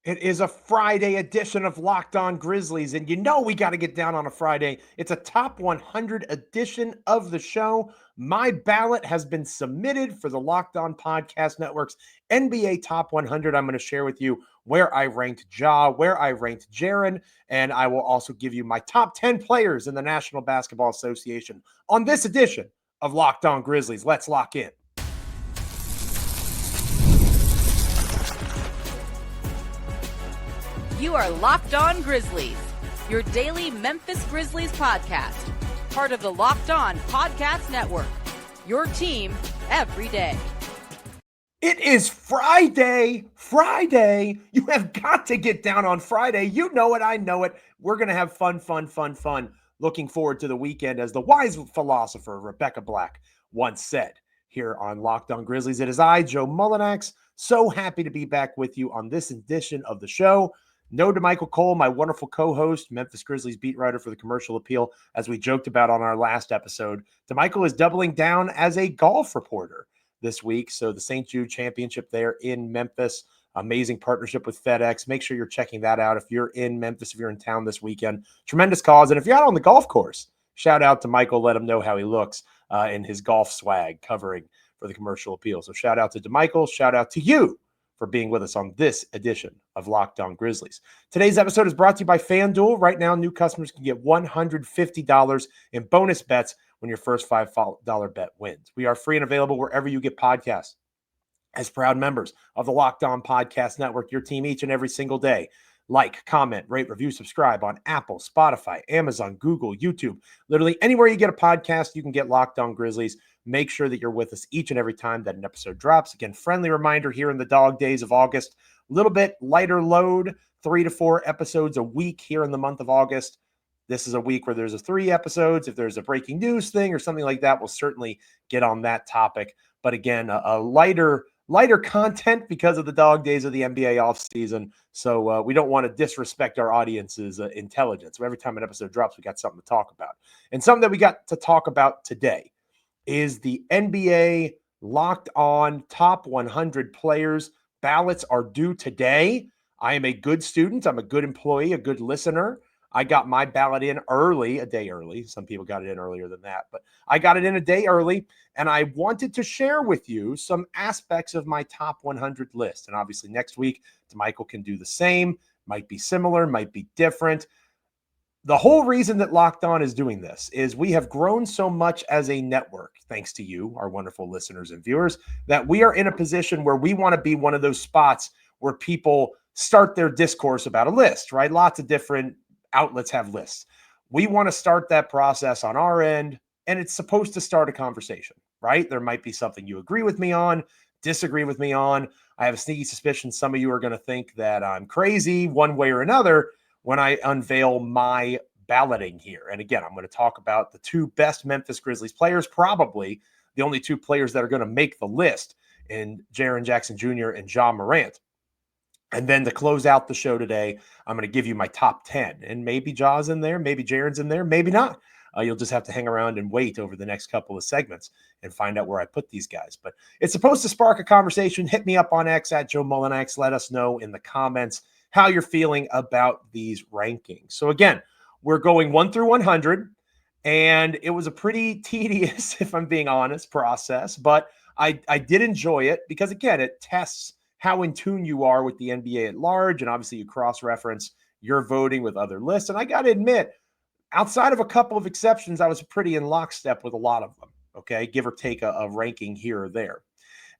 It is a Friday edition of Locked On Grizzlies, and you know we got to get down on a Friday. It's a top 100 edition of the show. My ballot has been submitted for the Locked On Podcast Network's NBA Top 100. I'm going to share with you where I ranked Ja, where I ranked Jaren, and I will also give you my top 10 players in the National Basketball Association on this edition of Locked On Grizzlies. Let's lock in. You are Locked On Grizzlies, your daily Memphis Grizzlies podcast, part of the Locked On Podcast Network, your team every day. It is Friday. Friday. You have got to get down on Friday. You know it. I know it. We're going to have fun. Looking forward to the weekend, as the wise philosopher Rebecca Black once said here on Locked On Grizzlies. It is I, Joe Mullinax. So happy to be back with you on this edition of the show. No to Michael Cole, my wonderful co-host, Memphis Grizzlies beat writer for the Commercial Appeal, as we joked about on our last episode. DeMichael is doubling down as a golf reporter this week. So the St. Jude Championship there in Memphis, amazing partnership with FedEx. Make sure you're checking that out if you're in Memphis, if you're in town this weekend. Tremendous cause. And if you're out on the golf course, shout out to Michael. Let him know how he looks in his golf swag covering for the Commercial Appeal. So shout out to DeMichael. Shout out to you for being with us on this edition of Locked On Grizzlies. Today's episode is brought to you by FanDuel. Right now, new customers can get $150 in bonus bets when your first $5 bet wins. We are free and available wherever you get podcasts. As proud members of the Locked On Podcast Network, your team each and every single day. Like, comment, rate, review, subscribe on Apple, Spotify, Amazon, Google, YouTube. Literally anywhere you get a podcast, you can get Locked On Grizzlies. Make sure that you're with us each and every time that an episode drops. Again, friendly reminder here in the dog days of August, a little bit lighter load, 3 to 4 episodes a week here in the month of August. This is a week where there's 3 episodes. If there's a breaking news thing or something like that, we'll certainly get on that topic. But again, a lighter content because of the dog days of the NBA offseason. So we don't want to disrespect our audience's intelligence. So every time an episode drops, we got something to talk about. And something that we got to talk about today is the NBA Locked On Top 100 Players. Ballots are due today. I am a good student. I'm a good employee, a good listener. I got my ballot in early, a day early. Some people got it in earlier than that, but I got it in a day early, and I wanted to share with you some aspects of my top 100 list. And obviously next week, DeMichael can do the same. Might be similar, might be different. The whole reason that Locked On is doing this is we have grown so much as a network, thanks to you, our wonderful listeners and viewers, that we are in a position where we want to be one of those spots where people start their discourse about a list, right? Lots of different outlets have lists. We want to start that process on our end, and it's supposed to start a conversation, right? There might be something you agree with me on, disagree with me on. I have a sneaky suspicion some of you are going to think that I'm crazy one way or another when I unveil my balloting here. And again, I'm going to talk about the 2 best Memphis Grizzlies players, probably the only 2 players that are going to make the list, in Jaren Jackson Jr. and Ja Morant. And then to close out the show today, I'm going to give you my top 10. And maybe Ja's in there, maybe Jaren's in there, maybe not. You'll just have to hang around and wait over the next couple of segments and find out where I put these guys. But it's supposed to spark a conversation. Hit me up on X at Joe Mullinax. Let us know in the comments how you're feeling about these rankings. So again, we're going 1 through 100. And it was a pretty tedious, if I'm being honest, process. But I did enjoy it because, again, it tests how in tune you are with the NBA at large. And obviously you cross-reference your voting with other lists. And I got to admit, outside of a couple of exceptions, I was pretty in lockstep with a lot of them, okay? Give or take a ranking here or there.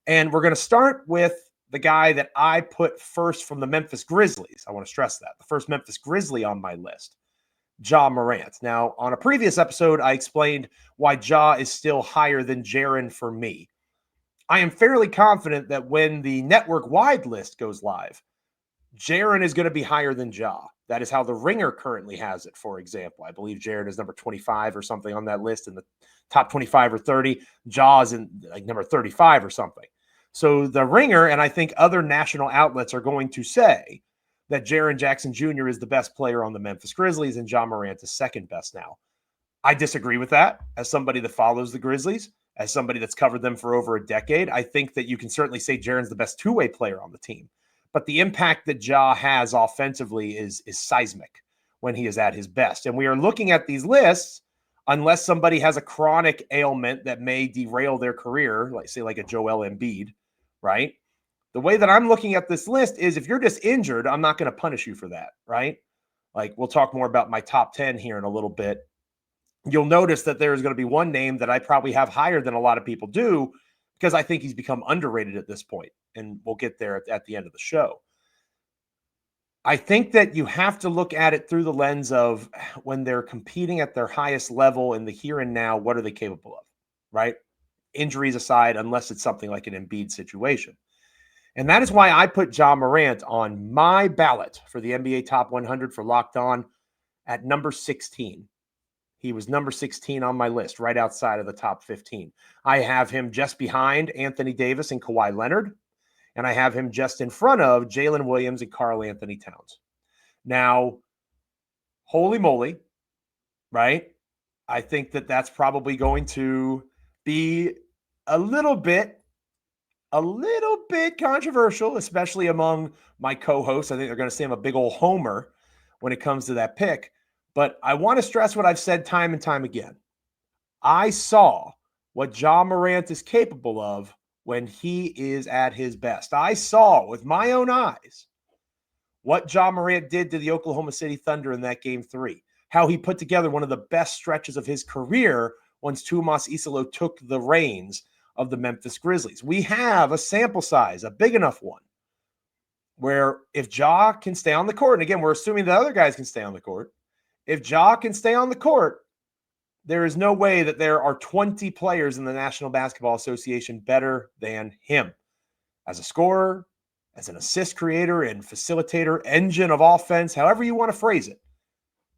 And we're going to start with the guy that I put first from the Memphis Grizzlies. I want to stress that. The first Memphis Grizzly on my list, Ja Morant. Now, on a previous episode, I explained why Ja is still higher than Jaren for me. I am fairly confident that when the network-wide list goes live, Jaren is going to be higher than Ja. That is how the Ringer currently has it, for example. I believe Jaren is number 25 or something on that list in the top 25 or 30. Ja is in like number 35 or something. So the Ringer, and I think other national outlets, are going to say that Jaren Jackson Jr. is the best player on the Memphis Grizzlies and Ja Morant is second best now. I disagree with that as somebody that follows the Grizzlies, as somebody that's covered them for over a decade. I think that you can certainly say Jaren's the best two-way player on the team. but the impact that Ja has offensively is seismic when he is at his best. And we are looking at these lists, unless somebody has a chronic ailment that may derail their career, like say like a Joel Embiid, right? The way that I'm looking at this list is if you're just injured, I'm not going to punish you for that, right? Like we'll talk more about my top 10 here in a little bit. You'll notice that there's going to be one name that I probably have higher than a lot of people do because I think he's become underrated at this point, and we'll get there at the end of the show. I think that you have to look at it through the lens of when they're competing at their highest level in the here and now, what are they capable of, right? Injuries aside, unless it's something like an Embiid situation. And that is why I put Ja Morant on my ballot for the NBA Top 100 for Locked On at number 16. He was number 16 on my list, right outside of the top 15. I have him just behind Anthony Davis and Kawhi Leonard, and I have him just in front of Jalen Williams and Karl Anthony Towns. Now, holy moly, right? I think that that's probably going to be a little bit controversial, especially among my co-hosts. I think they're going to say I'm a big old homer when it comes to that pick. But I want to stress what I've said time and time again. I saw what Ja Morant is capable of when he is at his best. I saw with my own eyes what Ja Morant did to the Oklahoma City Thunder in that Game 3, how he put together one of the best stretches of his career once Tumas Isalo took the reins of the Memphis Grizzlies. We have a sample size, a big enough one, where if Ja can stay on the court, and again, we're assuming the other guys can stay on the court, if Ja can stay on the court, there is no way that there are 20 players in the National Basketball Association better than him. As a scorer, as an assist creator and facilitator, engine of offense, however you want to phrase it,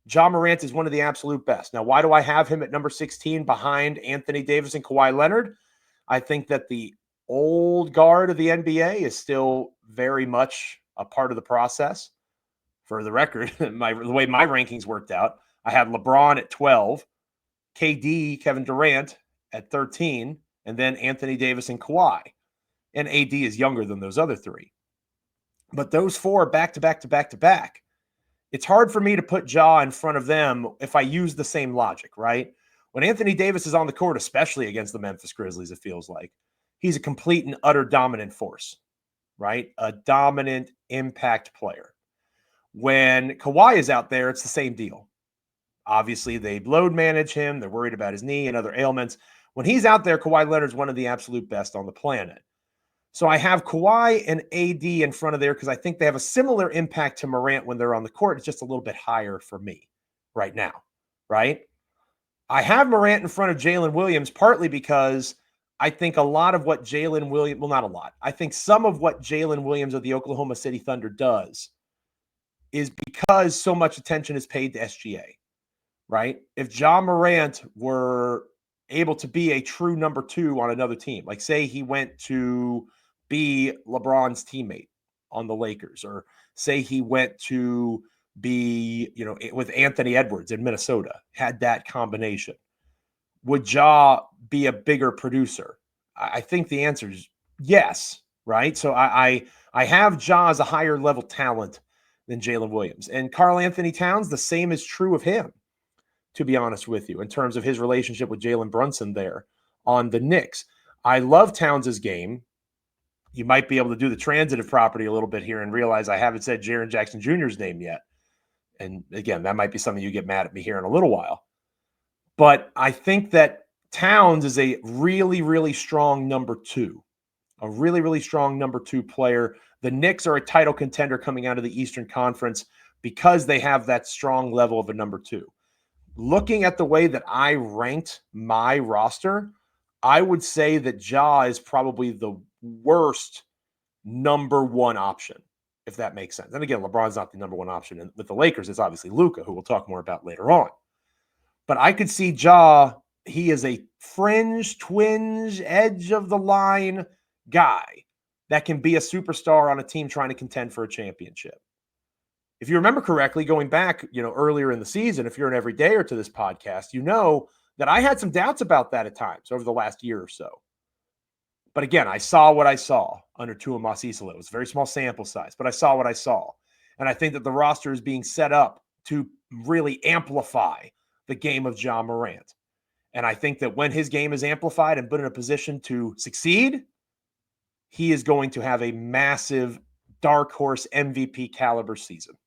Ja Morant is one of the absolute best. Now, why do I have him at number 16 behind Anthony Davis and Kawhi Leonard? I think that the old guard of the NBA is still very much a part of the process. For the record, the way my rankings worked out, I had LeBron at 12, KD, Kevin Durant at 13, and then Anthony Davis and Kawhi. And AD is younger than those other three. But those four back to back to back to back. It's hard for me to put Ja in front of them if I use the same logic, right? When Anthony Davis is on the court, especially against the Memphis Grizzlies, it feels like he's a complete and utter dominant force, right? A dominant impact player. When Kawhi is out there, it's the same deal. Obviously, they load manage him. They're worried about his knee and other ailments. When he's out there, Kawhi Leonard's one of the absolute best on the planet. So I have Kawhi and AD in front of there because I think they have a similar impact to Morant when they're on the court. It's just a little bit higher for me right now, right? I have Morant in front of Jalen Williams partly because I think a lot of what Jalen Williams, well, not a lot. I think some of what Jalen Williams of the Oklahoma City Thunder does is because so much attention is paid to SGA, right? If Ja Morant were able to be a true number two on another team, like say he went to be LeBron's teammate on the Lakers, or say he went to be, with Anthony Edwards in Minnesota, had that combination, would Ja be a bigger producer? I think the answer is yes, right? So I have Ja as a higher level talent than Jalen Williams. And Karl Anthony Towns, the same is true of him, to be honest with you, in terms of his relationship with Jalen Brunson there on the Knicks. I love Towns' game. You might be able to do the transitive property a little bit here and realize I haven't said Jaren Jackson Jr.'s name yet. And again, that might be something you get mad at me here in a little while. But I think that Towns is a really, really strong number two, a really, really strong number two player. The Knicks are a title contender coming out of the Eastern Conference because they have that strong level of a number two. Looking at the way that I ranked my roster, I would say that Ja is probably the worst number one option, if that makes sense. And again, LeBron's not the number one option. And with the Lakers, it's obviously Luka, who we'll talk more about later on. But I could see Ja, he is a fringe, twinge, edge of the line guy that can be a superstar on a team trying to contend for a championship. If you remember correctly, going back, earlier in the season, if you're an everydayer to this podcast, you know that I had some doubts about that at times over the last year or so. But again, I saw what I saw under Tuamasa-Isola. It was a very small sample size, but I saw what I saw. And I think that the roster is being set up to really amplify the game of Ja Morant. And I think that when his game is amplified and put in a position to succeed, he is going to have a massive dark horse MVP caliber season.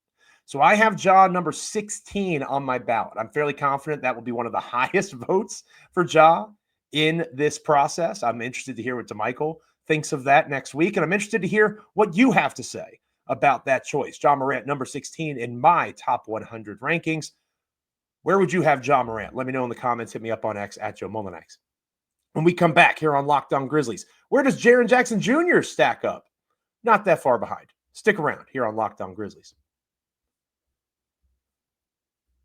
So I have Ja number 16 on my ballot. I'm fairly confident that will be one of the highest votes for Ja in this process. I'm interested to hear what DeMichael thinks of that next week. And I'm interested to hear what you have to say about that choice. Ja Morant, number 16 in my top 100 rankings. Where would you have Ja Morant? Let me know in the comments. Hit me up on X at Joe Mullinax. When we come back here on Locked On Grizzlies, where does Jaren Jackson Jr. stack up? Not that far behind. Stick around here on Locked On Grizzlies.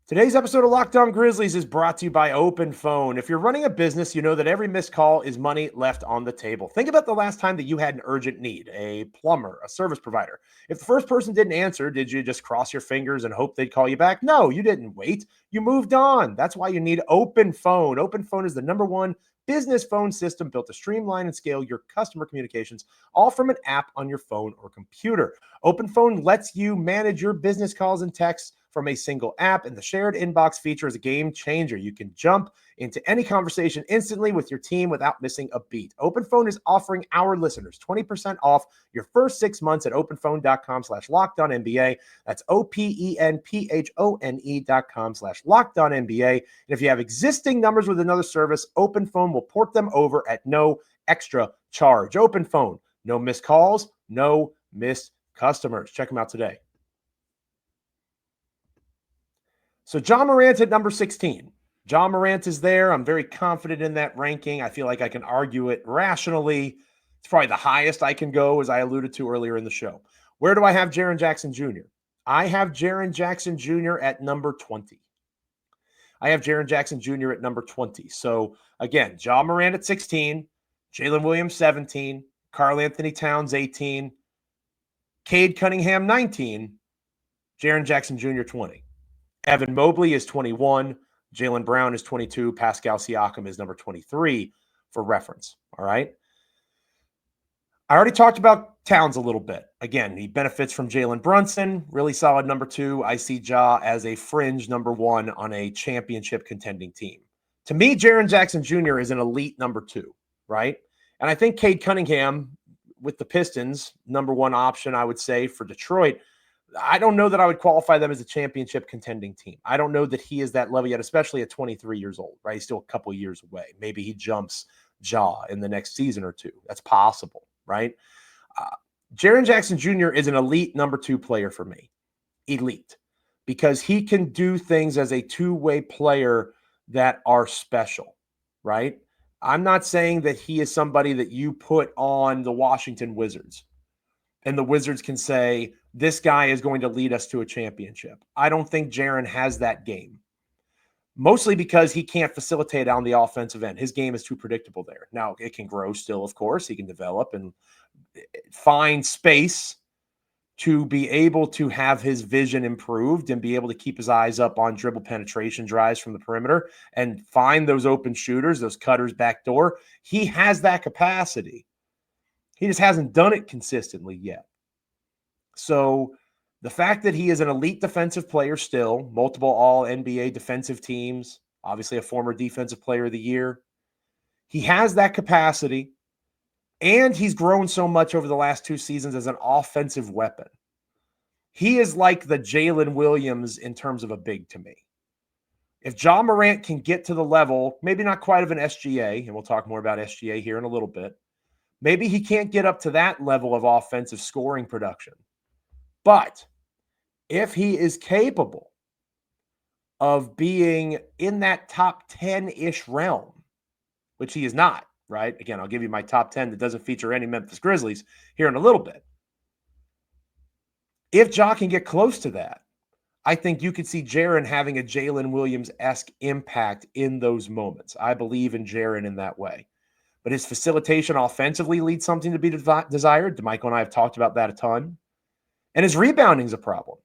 Today's episode of Locked On Grizzlies is brought to you by OpenPhone. If you're running a business, you know that every missed call is money left on the table. Think about the last time that you had an urgent need, a plumber, a service provider. If the first person didn't answer, did you just cross your fingers and hope they'd call you back? No, you didn't wait. You moved on. That's why you need OpenPhone. OpenPhone is the #1 business phone system built to streamline and scale your customer communications, all from an app on your phone or computer. OpenPhone lets you manage your business calls and texts from a single app, and the shared inbox feature is a game changer. You can jump into any conversation instantly with your team without missing a beat. OpenPhone is offering our listeners 20% off your first 6 months at openphone.com/lockedonnba. That's openphone.com/lockedonnba. And if you have existing numbers with another service, OpenPhone will port them over at no extra charge. OpenPhone, no missed calls, no missed customers. Check them out today. So Ja Morant at number 16. Ja Morant is there. I'm very confident in that ranking. I feel like I can argue it rationally. It's probably the highest I can go, as I alluded to earlier in the show. Where do I have Jaren Jackson Jr.? I have Jaren Jackson Jr. at number 20. I have Jaren Jackson Jr. at number 20. So again, Ja Morant at 16, Jalen Williams 17, Karl Anthony Towns 18, Cade Cunningham 19, Jaren Jackson Jr. 20. Evan Mobley is 21. Jaylen Brown is 22. Pascal Siakam is number 23 for reference. All right. I already talked about Towns a little bit. Again, he benefits from Jalen Brunson. Really solid number 2. I see Ja as a fringe number 1 on a championship contending team. To me, Jaren Jackson Jr. is an elite number 2, right? And I think Cade Cunningham with the Pistons, number 1 option, I would say, for Detroit. I don't know that I would qualify them as a championship contending team. I don't know that he is that level yet, especially at 23 years old, right? He's still a couple years away. Maybe he jumps Ja in the next season or two. That's possible, right? Jaren Jackson Jr. is an elite number 2 player for me. Elite. Because he can do things as a two-way player that are special, right? I'm not saying that he is somebody that you put on the Washington Wizards and the Wizards can say, this guy is going to lead us to a championship. I don't think Jaren has that game, mostly because he can't facilitate on the offensive end. His game is too predictable there. Now, it can grow still, of course. He can develop and find space to be able to have his vision improved and be able to keep his eyes up on dribble penetration drives from the perimeter and find those open shooters, those cutters back door. He has that capacity. He just hasn't done it consistently yet. So the fact that he is an elite defensive player still, multiple all-NBA defensive teams, obviously a former defensive player of the year, he has that capacity, and he's grown so much over the last 2 seasons as an offensive weapon. He is like the Jalen Williams in terms of a big to me. If Ja Morant can get to the level, maybe not quite of an SGA, and we'll talk more about SGA here in a little bit, maybe he can't get up to that level of offensive scoring production. But if he is capable of being in that top 10-ish realm, which he is not, right? Again, I'll give you my top 10 that doesn't feature any Memphis Grizzlies here in a little bit. If Ja can get close to that, I think you could see Jaren having a Jalen Williams-esque impact in those moments. I believe in Jaren in that way. But his facilitation offensively leads something to be desired. DeMichael and I have talked about that a ton. And his rebounding is a problem,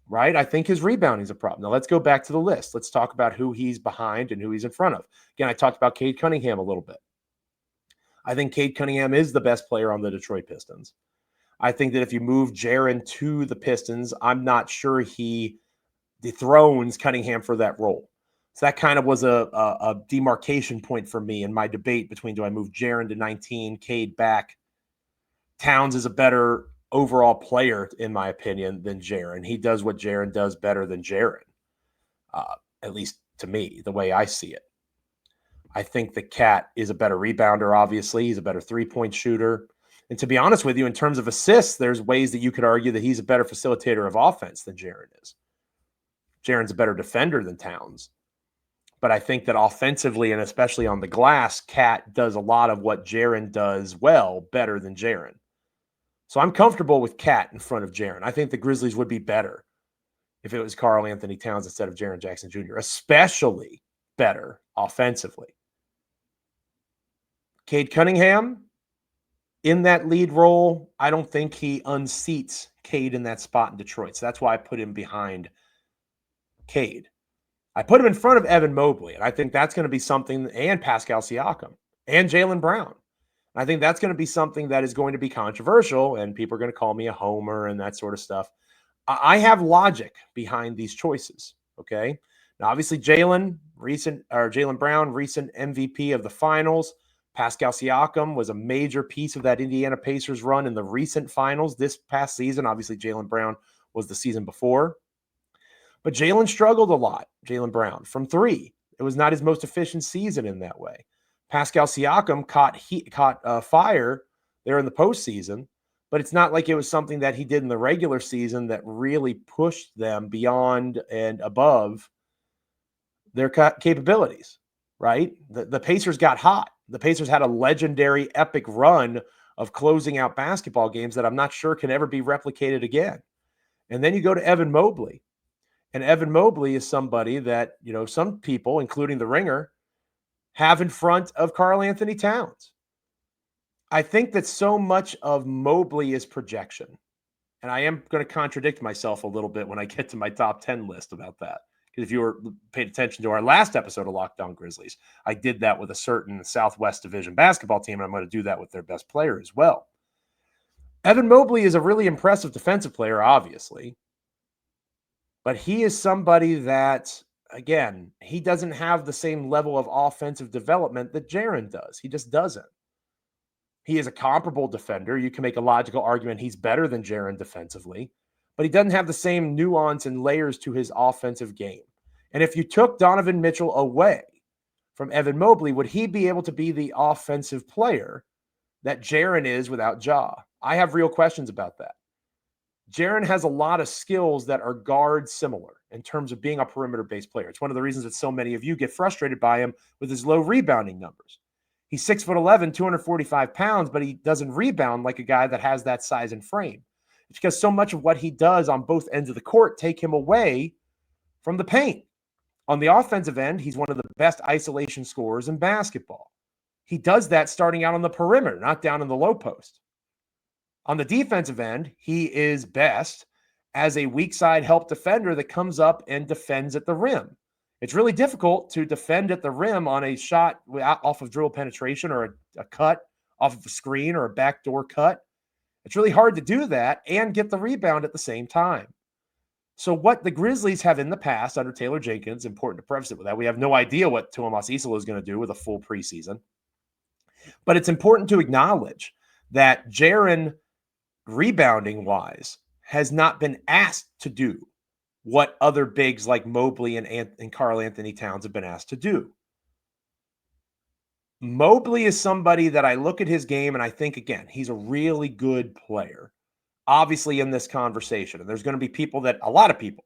right? I think his rebounding is a problem. Now, let's go back to the list. Let's talk about who he's behind and who he's in front of. Again, I talked about Cade Cunningham a little bit. I think Cade Cunningham is the best player on the Detroit Pistons. I think that if you move Jaren to the Pistons, I'm not sure he dethrones Cunningham for that role. So that kind of was a demarcation point for me in my debate between do I move Jaren to 19, Cade back. Towns is a better overall player, in my opinion, than Jaren. He does what Jaren does better than Jaren, at least to me, the way I see it. I think the Cat is a better rebounder, obviously. He's a better three-point shooter. And to be honest with you, in terms of assists, there's ways that you could argue that he's a better facilitator of offense than Jaren is. Jaren's a better defender than Towns. But I think that offensively, and especially on the glass, Cat does a lot of what Jaren does well better than Jaren. So I'm comfortable with Cat in front of Jaren. I think the Grizzlies would be better if it was Karl Anthony Towns instead of Jaren Jackson Jr., especially better offensively. Cade Cunningham in that lead role, I don't think he unseats Cade in that spot in Detroit. So that's why I put him behind Cade. I put him in front of Evan Mobley, and I think that's going to be something, and Pascal Siakam, and Jaylen Brown. I think that's going to be something that is going to be controversial, and people are going to call me a homer and that sort of stuff. I have logic behind these choices, okay? Now, obviously, Jaylen Brown, recent MVP of the finals. Pascal Siakam was a major piece of that Indiana Pacers run in the recent finals this past season. Obviously, Jaylen Brown was the season before. But Jaylen struggled a lot, Jaylen Brown, from three. It was not his most efficient season in that way. Pascal Siakam caught fire there in the postseason, but it's not like it was something that he did in the regular season that really pushed them beyond and above their capabilities, right? The Pacers got hot. The Pacers had a legendary, epic run of closing out basketball games that I'm not sure can ever be replicated again. And then you go to Evan Mobley. And Evan Mobley is somebody that, some people, including the Ringer, have in front of Karl Anthony Towns. I think that so much of Mobley is projection. And I am going to contradict myself a little bit when I get to my top 10 list about that. Because if you were paid attention to our last episode of Locked On Grizzlies, I did that with a certain Southwest Division basketball team, and I'm going to do that with their best player as well. Evan Mobley is a really impressive defensive player, obviously. But he is somebody that, again, he doesn't have the same level of offensive development that Jaren does. He just doesn't. He is a comparable defender. You can make a logical argument he's better than Jaren defensively, but he doesn't have the same nuance and layers to his offensive game. And if you took Donovan Mitchell away from Evan Mobley, would he be able to be the offensive player that Jaren is without Ja? I have real questions about that. Jaren has a lot of skills that are guard similar in terms of being a perimeter-based player. It's one of the reasons that so many of you get frustrated by him with his low rebounding numbers. He's 6'11", 245 pounds, but he doesn't rebound like a guy that has that size and frame. It's because so much of what he does on both ends of the court take him away from the paint. On the offensive end, he's one of the best isolation scorers in basketball. He does that starting out on the perimeter, not down in the low post. On the defensive end, he is best as a weak side help defender that comes up and defends at the rim. It's really difficult to defend at the rim on a shot off of dribble penetration or a cut off of a screen or a backdoor cut. It's really hard to do that and get the rebound at the same time. So what the Grizzlies have in the past under Taylor Jenkins, important to preface it with that, we have no idea what Tuomas Isalo is going to do with a full preseason. But it's important to acknowledge that Jaren, rebounding-wise, has not been asked to do what other bigs like Mobley and Karl Anthony Towns have been asked to do. Mobley is somebody that I look at his game and I think, again, he's a really good player, obviously in this conversation. And there's going to be a lot of people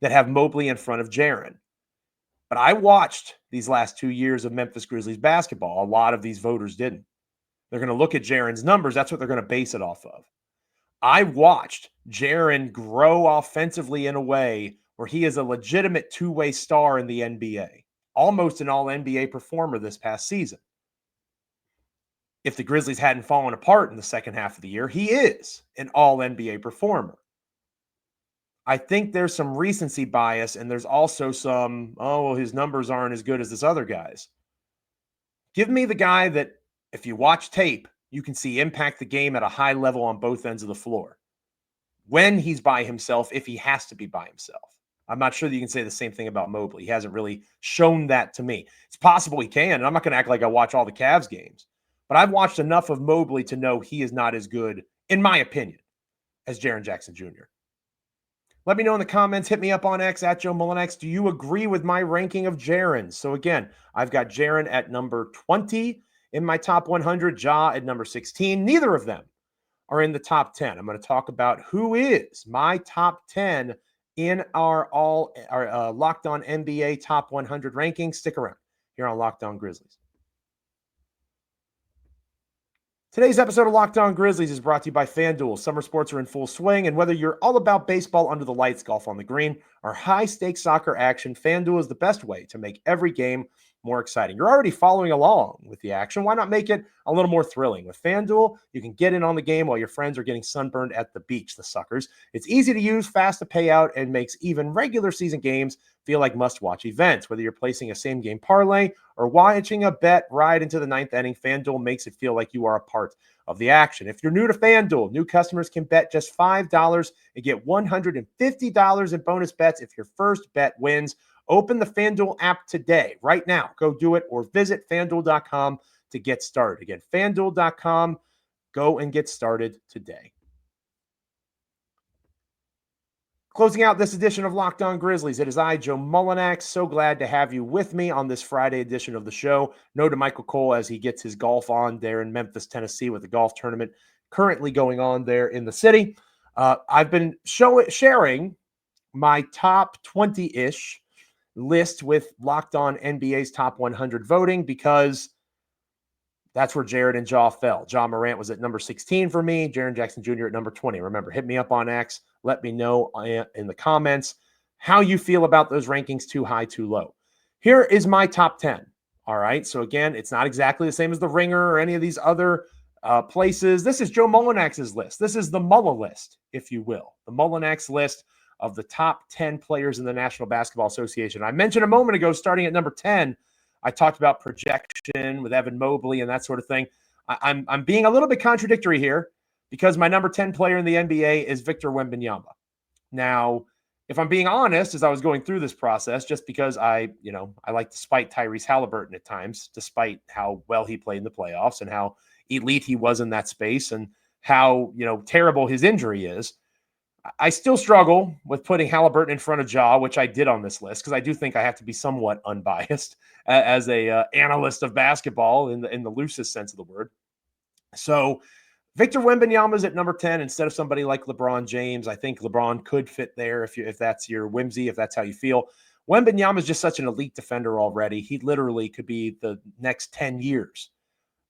that have Mobley in front of Jaren. But I watched these last 2 years of Memphis Grizzlies basketball. A lot of these voters didn't. They're going to look at Jaren's numbers. That's what they're going to base it off of. I watched Jaren grow offensively in a way where he is a legitimate two-way star in the NBA, almost an all-NBA performer this past season. If the Grizzlies hadn't fallen apart in the second half of the year, he is an all-NBA performer. I think there's some recency bias, and there's also some, his numbers aren't as good as this other guy's. Give me the guy that If you watch tape, you can see impact the game at a high level on both ends of the floor. When he's by himself, if he has to be by himself. I'm not sure that you can say the same thing about Mobley. He hasn't really shown that to me. It's possible he can, and I'm not going to act like I watch all the Cavs games, but I've watched enough of Mobley to know he is not as good, in my opinion, as Jaren Jackson Jr. Let me know in the comments. Hit me up on X at Joe Mullinax. Do you agree with my ranking of Jaren? So again, I've got Jaren at number 20 in my top 100, Ja at number 16. Neither of them are in the top 10. I'm going to talk about who is my top 10 in our Locked On NBA top 100 rankings. Stick around here on Locked On Grizzlies. Today's episode of Locked On Grizzlies is brought to you by FanDuel. Summer sports are in full swing, and whether you're all about baseball under the lights, golf on the green, or high-stakes soccer action, FanDuel is the best way to make every game more exciting. You're already following along with the action. Why not make it a little more thrilling? With FanDuel, you can get in on the game while your friends are getting sunburned at the beach, the suckers. It's easy to use, fast to pay out, and makes even regular season games feel like must-watch events. Whether you're placing a same-game parlay or watching a bet ride into the ninth inning, FanDuel makes it feel like you are a part of the action. If you're new to FanDuel, new customers can bet just $5 and get $150 in bonus bets if your first bet wins. Open the FanDuel app today, right now. Go do it, or visit FanDuel.com to get started. Again, FanDuel.com. Go and get started today. Closing out this edition of Locked On Grizzlies, it is I, Joe Mullinax. So glad to have you with me on this Friday edition of the show. No to Michael Cole as he gets his golf on there in Memphis, Tennessee, with the golf tournament currently going on there in the city. I've been sharing my top 20-ish list with Locked On NBA's top 100 voting because that's where Jared and Ja fell. Ja Morant was at number 16 for me. Jaren Jackson Jr. at number 20. Remember, hit me up on X. Let me know in the comments how you feel about those rankings, too high, too low. Here is my top 10. All right. So again, it's not exactly the same as the Ringer or any of these other places. This is Joe Mullinax's list. This is the Mulla list, if you will. The Mullinax list of the top 10 players in the National Basketball Association. I mentioned a moment ago, starting at number 10, I talked about projection with Evan Mobley and that sort of thing. I'm being a little bit contradictory here because my number 10 player in the NBA is Victor Wembanyama. Now, if I'm being honest, as I was going through this process, just because I like to spite Tyrese Halliburton at times, despite how well he played in the playoffs and how elite he was in that space and how, terrible his injury is. I still struggle with putting Halliburton in front of Ja, which I did on this list, because I do think I have to be somewhat unbiased as a analyst of basketball in the loosest sense of the word. So Victor Wembanyama is at number 10 instead of somebody like LeBron James. I think LeBron could fit there if that's your whimsy, if that's how you feel. Wembanyama is just such an elite defender already. He literally could be the next 10 years.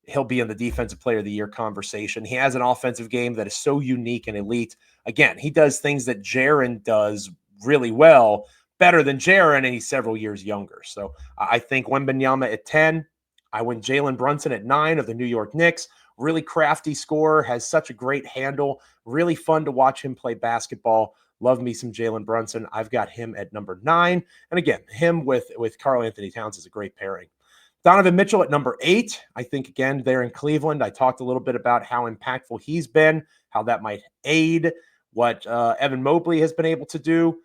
He'll be in the Defensive Player of the Year conversation. He has an offensive game that is so unique and elite. Again, he does things that Jaren does really well, better than Jaren, and he's several years younger. So I think Wembanyama at 10. I went Jalen Brunson at 9 of the New York Knicks. Really crafty scorer, has such a great handle. Really fun to watch him play basketball. Love me some Jalen Brunson. I've got him at number 9. And again, him with Karl Anthony Towns is a great pairing. Donovan Mitchell at number 8. I think, again, there in Cleveland, I talked a little bit about how impactful he's been, how that might aid what Evan Mobley has been able to do.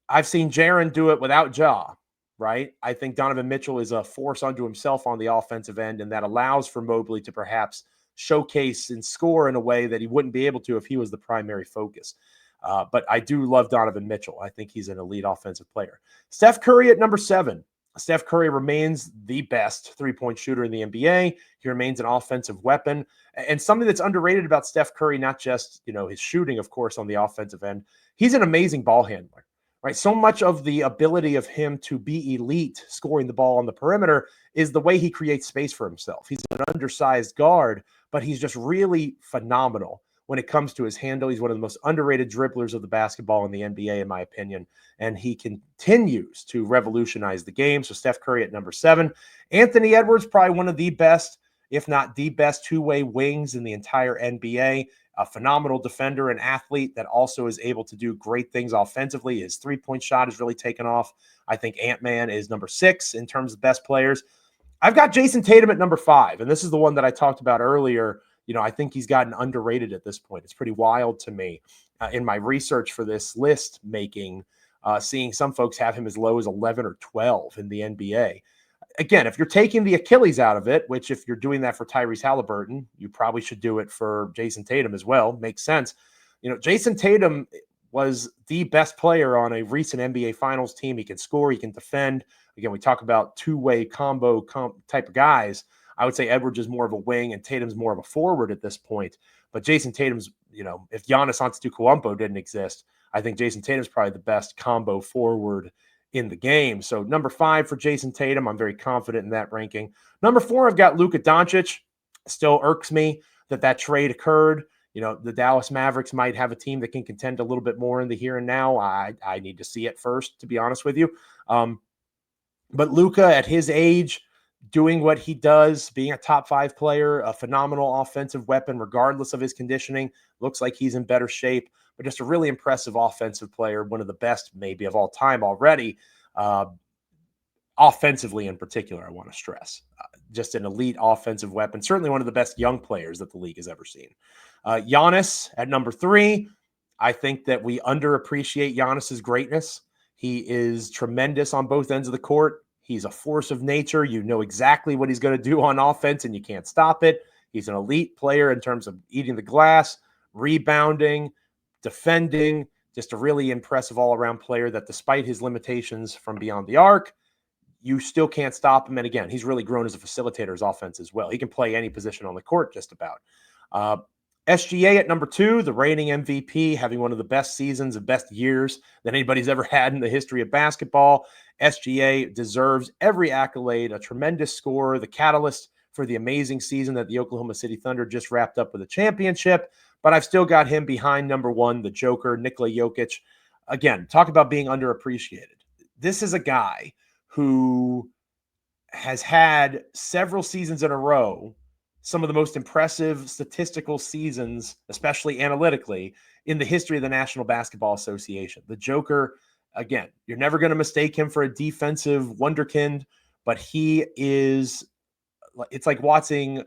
I've seen Jaren do it without Ja, right? I think Donovan Mitchell is a force unto himself on the offensive end, and that allows for Mobley to perhaps showcase and score in a way that he wouldn't be able to if he was the primary focus. But I do love Donovan Mitchell. I think he's an elite offensive player. Steph Curry at number 7. Steph Curry remains the best three-point shooter in the NBA. He remains an offensive weapon. And something that's underrated about Steph Curry, not just, his shooting, of course, on the offensive end, he's an amazing ball handler, right? So much of the ability of him to be elite scoring the ball on the perimeter is the way he creates space for himself. He's an undersized guard, but he's just really phenomenal when it comes to his handle. He's one of the most underrated dribblers of the basketball in the NBA, in my opinion, and he continues to revolutionize the game. So Steph Curry at number 7. Anthony Edwards, probably one of the best, if not the best, two-way wings in the entire NBA. A phenomenal defender and athlete that also is able to do great things offensively. His three-point shot has really taken off. I think Ant-Man is number 6 in terms of best players. I've got Jason Tatum at number 5, and this is the one that I talked about earlier. I think he's gotten underrated at this point. It's pretty wild to me in my research for this list making, seeing some folks have him as low as 11 or 12 in the NBA. Again, if you're taking the Achilles out of it, which if you're doing that for Tyrese Halliburton, you probably should do it for Jason Tatum as well. Makes sense. Jason Tatum was the best player on a recent NBA Finals team. He can score, he can defend. Again, we talk about two-way combo type of guys. I would say Edwards is more of a wing and Tatum's more of a forward at this point. But Jason Tatum's, if Giannis Antetokounmpo didn't exist, I think Jason Tatum's probably the best combo forward in the game. So number 5 for Jason Tatum. I'm very confident in that ranking. Number 4, I've got Luka Doncic. Still irks me that trade occurred. The Dallas Mavericks might have a team that can contend a little bit more in the here and now. I need to see it first, to be honest with you. But Luka, at his age, doing what he does, being a top 5 player, a phenomenal offensive weapon, regardless of his conditioning, looks like he's in better shape, but just a really impressive offensive player, one of the best maybe of all time already. Offensively in particular, I want to stress. Just an elite offensive weapon, certainly one of the best young players that the league has ever seen. Giannis at number 3. I think that we underappreciate Giannis's greatness. He is tremendous on both ends of the court. He's a force of nature. You know exactly what he's going to do on offense, and you can't stop it. He's an elite player in terms of eating the glass, rebounding, defending, just a really impressive all-around player that despite his limitations from beyond the arc, you still can't stop him. And again, he's really grown as a facilitator, his offense as well. He can play any position on the court just about. SGA at number 2, the reigning MVP, having one of the best seasons and best years that anybody's ever had in the history of basketball. SGA deserves every accolade, a tremendous scorer, the catalyst for the amazing season that the Oklahoma City Thunder just wrapped up with a championship. But I've still got him behind number 1, the Joker, Nikola Jokic. Again, talk about being underappreciated. This is a guy who has had several seasons in a row, some of the most impressive statistical seasons, especially analytically, in the history of the National Basketball Association. The Joker, again, you're never going to mistake him for a defensive wunderkind, but he is, it's like watching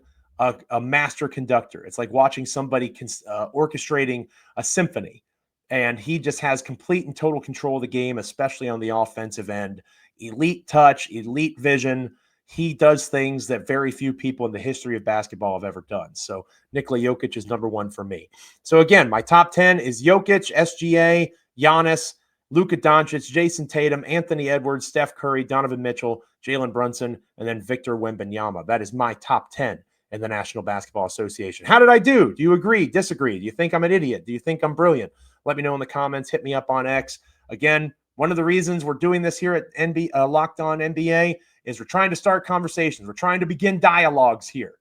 a master conductor. It's like watching somebody orchestrating a symphony. And he just has complete and total control of the game, especially on the offensive end. Elite touch, elite vision. He does things that very few people in the history of basketball have ever done. So Nikola Jokic is number 1 for me. So again, my top 10 is Jokic, SGA, Giannis, Luka Doncic, Jason Tatum, Anthony Edwards, Steph Curry, Donovan Mitchell, Jalen Brunson, and then Victor Wembanyama. That is my top 10 in the National Basketball Association. How did I do? Do you agree? Disagree? Do you think I'm an idiot? Do you think I'm brilliant? Let me know in the comments. Hit me up on X. Again, one of the reasons we're doing this here at Locked On NBA is we're trying to start conversations. We're trying to begin dialogues here.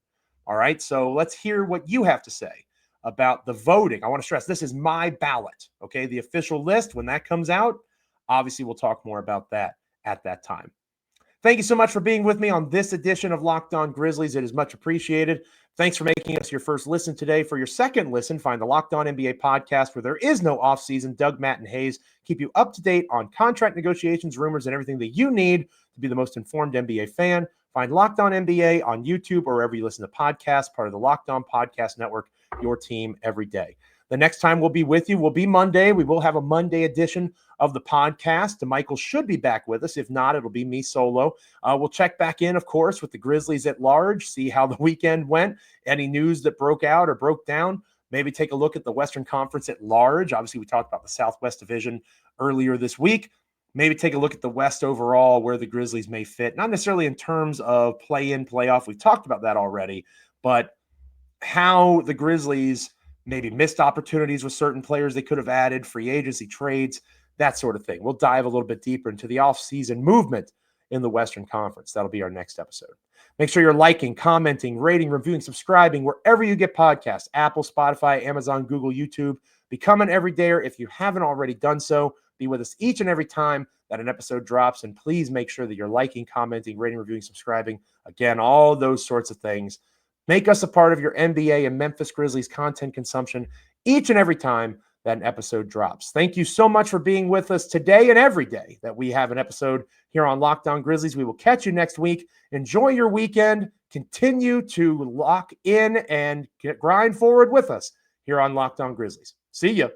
All right, so let's hear what you have to say about the voting. I want to stress this is my ballot, okay? The official list, when that comes out, obviously we'll talk more about that at that time. Thank you so much for being with me on this edition of Locked On Grizzlies. It is much appreciated. Thanks for making us your first listen today. For your second listen, find the Locked On NBA podcast where there is no offseason. Doug, Matt, and Hayes keep you up to date on contract negotiations, rumors, and everything that you need to be the most informed NBA fan. Find Locked On NBA on YouTube or wherever you listen to podcasts, part of the Locked On Podcast Network, your team every day. The next time we'll be with you will be Monday. We will have a Monday edition of the podcast. Michael should be back with us. If not, it'll be me solo. We'll check back in, of course, with the Grizzlies at large, see how the weekend went, any news that broke out or broke down. Maybe take a look at the Western Conference at large. Obviously, we talked about the Southwest Division earlier this week. Maybe take a look at the West overall, where the Grizzlies may fit. Not necessarily in terms of play-in, play-off. We've talked about that already. But how the Grizzlies maybe missed opportunities with certain players they could have added, free agency trades, that sort of thing. We'll dive a little bit deeper into the offseason movement in the Western Conference. That'll be our next episode. Make sure you're liking, commenting, rating, reviewing, subscribing wherever you get podcasts, Apple, Spotify, Amazon, Google, YouTube. Become an everydayer if you haven't already done so. Be with us each and every time that an episode drops, and please make sure that you're liking, commenting, rating, reviewing, subscribing. Again, all those sorts of things. Make us a part of your NBA and Memphis Grizzlies content consumption each and every time that an episode drops. Thank you so much for being with us today and every day that we have an episode here on Locked On Grizzlies. We will catch you next week. Enjoy your weekend. Continue to lock in and grind forward with us here on Locked On Grizzlies. See ya.